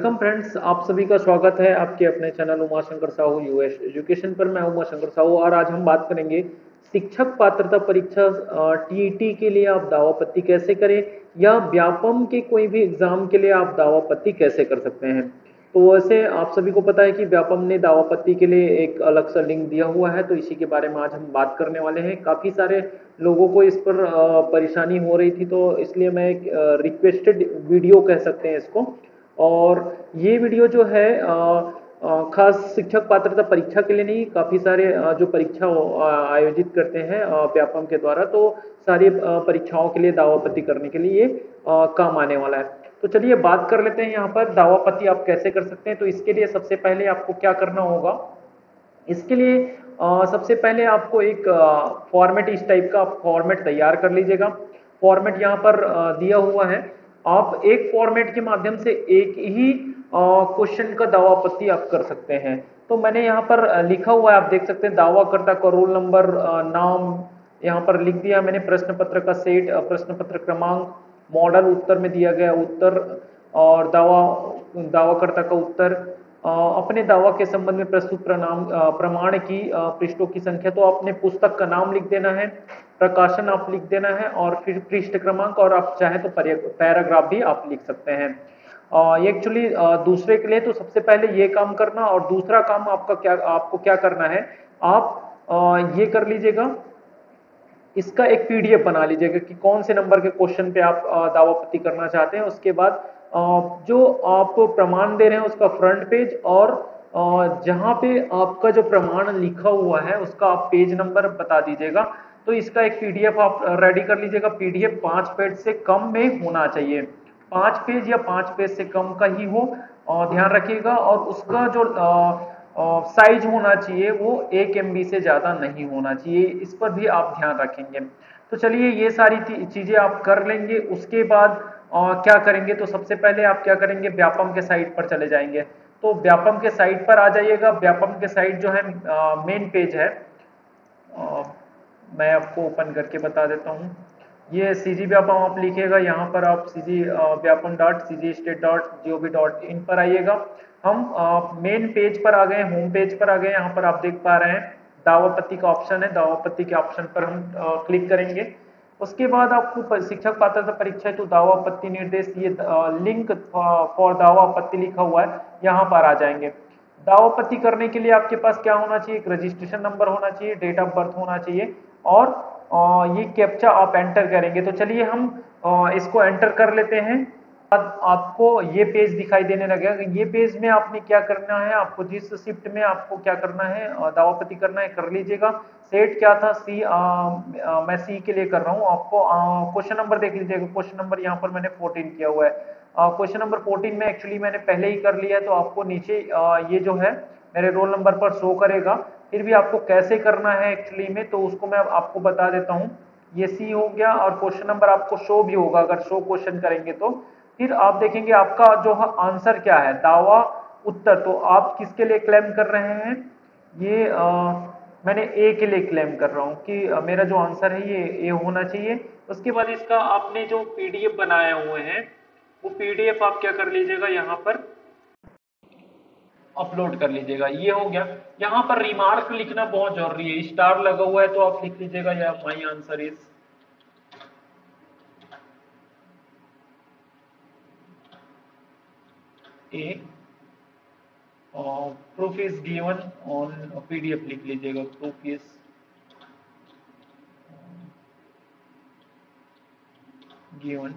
Welcome friends, आप सभी का स्वागत है आपके अपने channel Uma Shankar Sahu US education पर। मैं उमा शंकर साहू और आज हम बात करेंगे शिक्षक पात्रता परीक्षा टीईटी के लिए आप दावापत्ती कैसे करें या व्यापम के कोई भी एग्जाम के लिए आप दावापत्ती कैसे कर सकते हैं। तो वैसे आप सभी को पता है कि व्यापम ने दावापत्ती के लिए एक अलग सा लिंक दिया हुआ है, तो इसी के बारे में आज हम बात करने वाले हैं। काफ़ी सारे लोगों को इस पर परेशानी हो रही थी, तो इसलिए मैं एक रिक्वेस्टेड वीडियो कह सकते हैं इसको। और ये वीडियो जो है खास शिक्षक पात्रता परीक्षा के लिए नहीं, काफ़ी सारे जो परीक्षा आयोजित करते हैं व्यापम के द्वारा, तो सारी परीक्षाओं के लिए दावापत्ती करने के लिए ये काम आने वाला है। तो चलिए बात कर लेते हैं यहाँ पर दावापत्ती आप कैसे कर सकते हैं। तो इसके लिए सबसे पहले आपको क्या करना होगा, इसके लिए सबसे पहले आपको एक फॉर्मेट, इस टाइप का फॉर्मेट तैयार कर लीजिएगा। फॉर्मेट यहाँ पर दिया हुआ है। आप एक फॉर्मेट के माध्यम से एक ही क्वेश्चन का दावापत्ती आप कर सकते हैं। तो मैंने यहाँ पर लिखा हुआ है, आप देख सकते हैं, दावाकर्ता का रोल नंबर, नाम यहाँ पर लिख दिया मैंने, प्रश्न पत्र का सेट, प्रश्न पत्र क्रमांक, मॉडल उत्तर में दिया गया उत्तर, और दावाकर्ता का उत्तर, अपने दावा के संबंध में प्रस्तुत प्रमाण की पृष्ठों की संख्या। तो आपने पुस्तक का नाम लिख देना है, प्रकाशन आप लिख देना है, और फिर पृष्ठ क्रमांक, और आप चाहे तो पैराग्राफ भी आप लिख सकते हैं। एक्चुअली दूसरे के लिए तो सबसे पहले ये काम करना, और दूसरा काम आपको क्या करना है, आप ये कर लीजिएगा, इसका एक पीडीएफ बना लीजिएगा कि कौन से नंबर के क्वेश्चन पे आप दावापत्ती करना चाहते हैं। उसके बाद जो आप प्रमाण दे रहे हैं उसका फ्रंट पेज, और जहां पे आपका जो प्रमाण लिखा हुआ है उसका आप पेज नंबर बता दीजिएगा। तो इसका एक पीडीएफ आप रेडी कर लीजिएगा। पीडीएफ 5 पेज से कम में होना चाहिए, 5 पेज या 5 पेज से कम का ही हो, ध्यान रखिएगा। और उसका जो साइज होना चाहिए वो 1 MB से ज़्यादा नहीं होना चाहिए, इस पर भी आप ध्यान रखेंगे। तो चलिए ये सारी चीज़ें आप कर लेंगे। उसके बाद क्या करेंगे, तो सबसे पहले आप क्या करेंगे, व्यापम के साइट पर चले जाएंगे। तो व्यापम के साइट पर आ जाइएगा। व्यापम के साइट जो है मेन पेज है, अ, मैं आपको ओपन करके बता देता हूँ। ये सीजी व्यापम आप लिखिएगा, यहाँ पर आप CG Vyapam dot CG state dot GOV.in पर आइएगा। हम मेन पेज पर आ गए, होम पेज पर आ गए। यहाँ पर आप देख पा रहे हैं दावापत्ती का ऑप्शन है, दावापत्ती के ऑप्शन पर हम क्लिक करेंगे। उसके बाद आपको शिक्षक पात्रता परीक्षा हेतु दावापत्ती निर्देश, ये लिंक फॉर दावापत्ती लिखा हुआ है, यहाँ पर आ जाएंगे। दावापत्ती करने के लिए आपके पास क्या होना चाहिए, एक रजिस्ट्रेशन नंबर होना चाहिए, डेट ऑफ बर्थ होना चाहिए, और ये कैप्चा आप एंटर करेंगे। तो चलिए हम इसको एंटर कर लेते हैं। बाद आपको ये पेज दिखाई देने लगेगा। ये पेज में आपने क्या करना है, आपको जिस शिफ्ट में आपको क्या करना है, दावापत्ती करना है, कर लीजिएगा। सेट क्या था, मैं सी के लिए कर रहा हूँ। आपको क्वेश्चन नंबर देख लीजिएगा, क्वेश्चन नंबर यहाँ पर मैंने 14 किया हुआ है। क्वेश्चन नंबर 14 में एक्चुअली मैंने पहले ही कर लिया है, तो आपको नीचे ये जो है मेरे रोल नंबर पर शो करेगा। फिर भी आपको कैसे करना है एक्चुअली में, तो उसको मैं आपको बता देता हूँ। ये सी हो गया, और क्वेश्चन नंबर आपको शो भी होगा अगर शो क्वेश्चन करेंगे तो। फिर आप देखेंगे आपका जो आंसर क्या है, दावा उत्तर। तो आप किसके लिए क्लेम कर रहे हैं, ये मैंने ए के लिए क्लेम कर रहा हूँ कि मेरा जो आंसर है ये ए होना चाहिए। उसके बाद इसका आपने जो पीडीएफ बनाए हुए हैं वो पीडीएफ आप क्या कर लीजिएगा, यहाँ पर अपलोड कर लीजिएगा। ये हो गया। यहाँ पर रिमार्क लिखना बहुत जरूरी है, स्टार लगा हुआ है तो आप लिख लीजिएगा, या my answer is a, proof is given on PDF लिख लीजिएगा, प्रूफ इज गिवन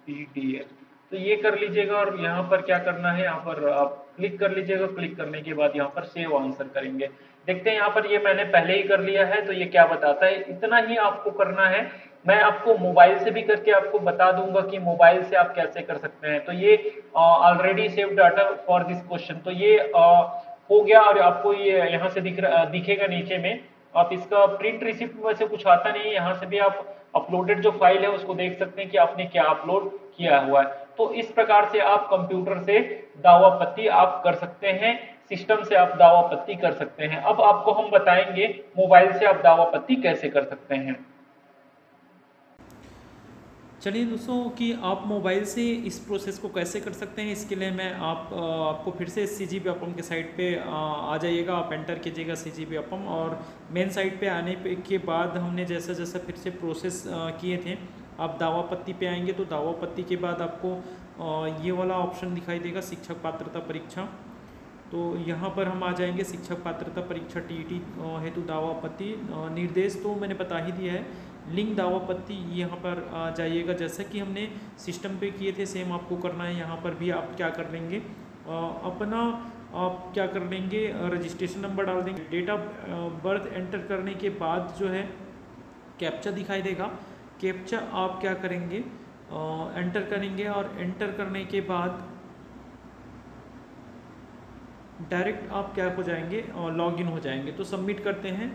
पीडीएफ। तो ये कर लीजिएगा, और यहाँ पर क्या करना है, यहाँ पर आप क्लिक कर लीजिएगा। क्लिक करने के बाद यहाँ पर सेव आंसर करेंगे। देखते हैं यहाँ पर ये मैंने पहले ही कर लिया है, तो ये क्या बताता है, इतना ही आपको करना है। मैं आपको मोबाइल से भी करके आपको बता दूंगा कि मोबाइल से आप कैसे कर सकते हैं। तो ये already save data for this question, तो ये हो गया। और आपको ये यहाँ से दिखेगा नीचे में। आप इसका प्रिंट रिसिप्ट वैसे कुछ आता नहीं है, यहाँ से भी आप अपलोडेड जो फाइल है उसको देख सकते हैं कि आपने क्या अपलोड किया हुआ है। तो इस प्रकार से आप कंप्यूटर से दावापत्ती आप कर सकते हैं, सिस्टम से आप दावापत्ती कर सकते हैं। अब आपको हम बताएंगे मोबाइल से आप दावापत्ती कैसे कर सकते हैं। चलिए दोस्तों कि आप मोबाइल से इस प्रोसेस को कैसे कर सकते हैं, इसके लिए मैं आपको फिर से CGP अपम के साइट पे आ जाइएगा। आप एंटर कीजिएगा CGP अपम, और मेन साइट पे आने के बाद हमने जैसा जैसा फिर से प्रोसेस किए थे, आप दावा पत्ती पे आएंगे तो दावा पत्ती के बाद आपको ये वाला ऑप्शन दिखाई देगा, शिक्षक पात्रता परीक्षा। तो यहाँ पर हम आ जाएंगे शिक्षक पात्रता परीक्षा TET हेतु दावापत्ति निर्देश तो मैंने बता ही दिया है। लिंक दावापत्ति यहाँ पर जाइएगा, जैसा कि हमने सिस्टम पे किए थे सेम आपको करना है। यहाँ पर भी आप क्या कर लेंगे, अपना आप क्या कर लेंगे, रजिस्ट्रेशन नंबर डाल देंगे। डेट ऑफ बर्थ एंटर करने के बाद जो है कैप्चा दिखाई देगा, कैप्चा आप क्या करेंगे, एंटर करेंगे, और एंटर करने के बाद डायरेक्ट आप क्या हो जाएंगे, लॉगिन हो जाएंगे। तो सबमिट करते हैं।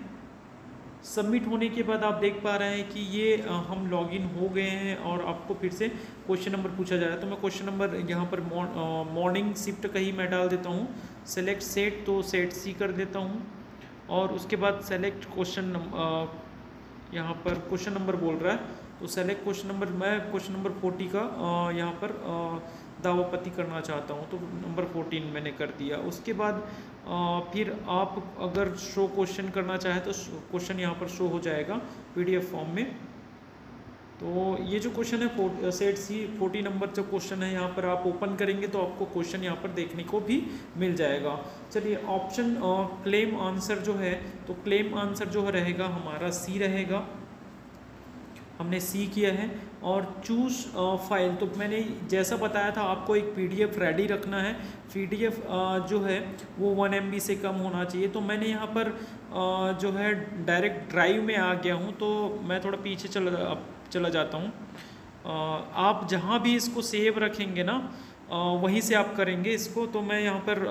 सबमिट होने के बाद आप देख पा रहे हैं कि ये हम लॉगिन हो गए हैं, और आपको फिर से क्वेश्चन नंबर पूछा जा रहा है। तो मैं क्वेश्चन नंबर यहाँ पर मॉर्निंग शिफ्ट का ही मैं डाल देता हूँ। सेलेक्ट सेट, तो सेट सी कर देता हूँ, और उसके बाद सेलेक्ट क्वेश्चन, यहाँ पर क्वेश्चन नंबर बोल रहा है तो सेलेक्ट क्वेश्चन नंबर, मैं क्वेश्चन नंबर 40 का यहाँ पर दावापत्ती करना चाहता हूँ, तो नंबर 14 मैंने कर दिया। उसके बाद फिर आप अगर शो क्वेश्चन करना चाहें तो क्वेश्चन यहाँ पर शो हो जाएगा PDF फॉर्म में। तो ये जो क्वेश्चन है सेट सी 40 नंबर जो क्वेश्चन है, यहाँ पर आप ओपन करेंगे तो आपको क्वेश्चन यहाँ पर देखने को भी मिल जाएगा। चलिए ऑप्शन क्लेम आंसर जो है, तो क्लेम आंसर जो रहेगा हमारा C रहेगा, हमने C किया है। और चूज फाइल, तो मैंने जैसा बताया था आपको एक PDF रेडी रखना है। PDF जो है वो 1 MB से कम होना चाहिए। तो मैंने यहाँ पर जो है डायरेक्ट ड्राइव में आ गया हूँ, तो मैं थोड़ा पीछे चला जाता हूँ। आप जहाँ भी इसको सेव रखेंगे ना, वहीं से आप करेंगे इसको। तो मैं यहाँ पर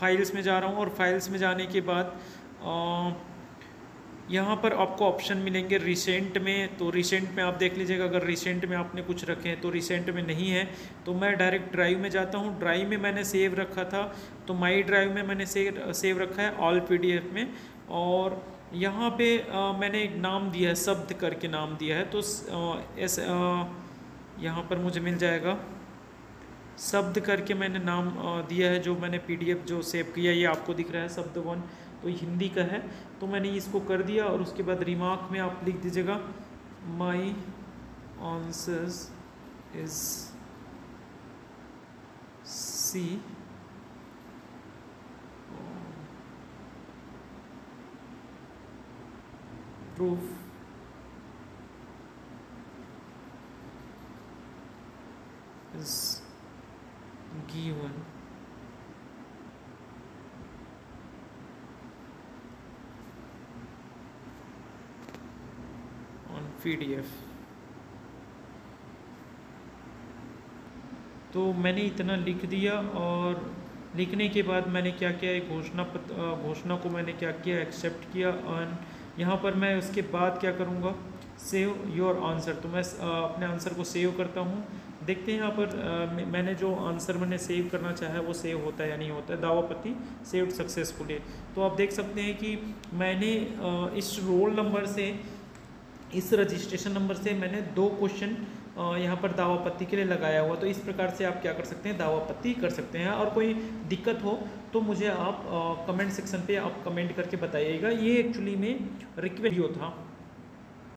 फाइल्स में जा रहा हूँ, और फाइल्स में जाने के बाद यहाँ पर आपको ऑप्शन मिलेंगे रिसेंट में। तो रिसेंट में आप देख लीजिएगा, अगर रिसेंट में आपने कुछ रखे हैं तो रिसेंट में नहीं है, तो मैं डायरेक्ट ड्राइव में जाता हूँ। ड्राइव में मैंने सेव रखा था, तो माई ड्राइव में मैंने सेव रखा है ऑल PDF में। और यहाँ पे मैंने एक नाम दिया है, शब्द करके नाम दिया है, तो यहाँ पर मुझे मिल जाएगा शब्द करके मैंने नाम दिया है। जो मैंने PDF जो सेव किया, ये आपको दिख रहा है शब्द 1, तो हिंदी का है। तो मैंने इसको कर दिया, और उसके बाद रिमार्क में आप लिख दीजिएगा my answers is C proof is given on PDF। तो मैंने इतना लिख दिया, और लिखने के बाद मैंने क्या किया, एक घोषणा को मैंने क्या किया, एक्सेप्ट किया। और यहाँ पर मैं उसके बाद क्या करूँगा, सेव योर आंसर। तो मैं अपने आंसर को सेव करता हूँ। देखते हैं यहाँ पर मैंने जो आंसर मैंने सेव करना चाहा है वो सेव होता है या नहीं होता है। दावापत्ती सेव्ड सक्सेसफुली। तो आप देख सकते हैं कि मैंने इस रोल नंबर से, इस रजिस्ट्रेशन नंबर से मैंने 2 क्वेश्चन यहाँ पर दावापत्ती के लिए लगाया हुआ। तो इस प्रकार से आप क्या कर सकते हैं, दावापत्ती कर सकते हैं। और कोई दिक्कत हो तो मुझे आप कमेंट सेक्शन पे आप कमेंट करके बताइएगा। ये एक्चुअली में रिक्वेस्ट वीडियो था।